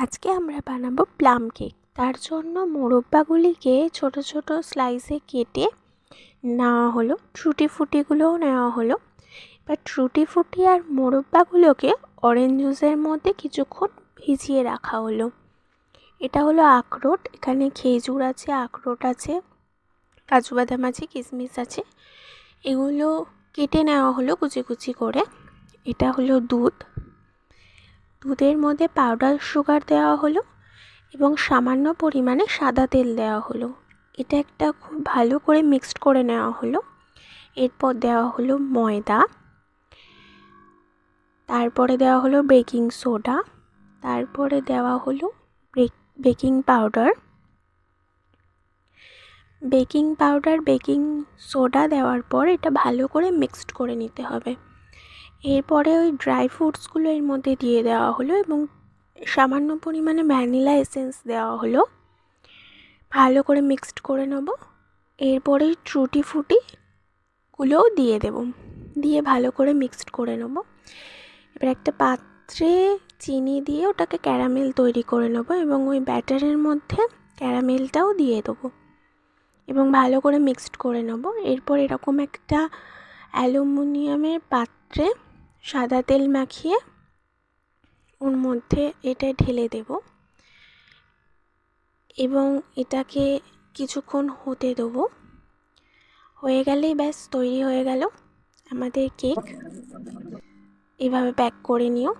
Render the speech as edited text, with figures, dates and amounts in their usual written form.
আজকে আমরা বানাবো প্লাম কেক। তার জন্য মোরব্বাগুলিকে ছোট ছোট স্লাইসে কেটে নেওয়া হলো, টুটি ফুটিগুলোও নেওয়া হলো। এবার টুটি ফুটি আর মোরব্বাগুলোকে অরেঞ্জ জুসের মধ্যে কিছুক্ষণ ভিজিয়ে রাখা হলো। এটা হলো আখরোট, এখানে খেজুর আছে, আখরোট আছে, কাজু বাদাম আছে, কিশমিশ আছে, এগুলো কেটে নেওয়া হলো কুচি কুচি করে। এটা হলো দুধ, দুধের মধ্যে পাউডার সুগার দেওয়া হলো এবং সামান্য পরিমাণে সাদা তেল দেওয়া হলো। এটা একটা খুব ভালো করে মিক্সড করে নেওয়া হলো। এরপর দেওয়া হলো ময়দা, তারপরে দেওয়া হলো বেকিং সোডা, তারপরে দেওয়া হলো বেকিং পাউডার। বেকিং সোডা দেওয়ার পর এটা ভালো করে মিক্সড করে নিতে হবে। এরপরে ওই ড্রাই ফ্রুটসগুলো এর মধ্যে দিয়ে দেওয়া হলো এবং সামান্য পরিমাণে ভ্যানিলা এসেন্স দেওয়া হলো। ভালো করে মিক্সড করে নেব। এরপরে টুটি ফুটিগুলোও দিয়ে দেব, দিয়ে ভালো করে মিক্সড করে নেব। এবার একটা পাত্রে চিনি দিয়ে ওটাকে ক্যারামেল তৈরি করে নেব এবং ওই ব্যাটারের মধ্যে ক্যারামেলটাও দিয়ে দেবো এবং ভালো করে মিক্সড করে নেব। এরপর এরকম একটা অ্যালুমিনিয়ামের পাত্রে সাদা তেল মাখিয়ে ওর মধ্যে এটা ঢেলে দেব এবং এটাকে কিছুক্ষণ হতে দেবো। হয়ে গেলেই ব্যাস তৈরি হয়ে গেল আমাদের কেক। এভাবে প্যাক করে নিও।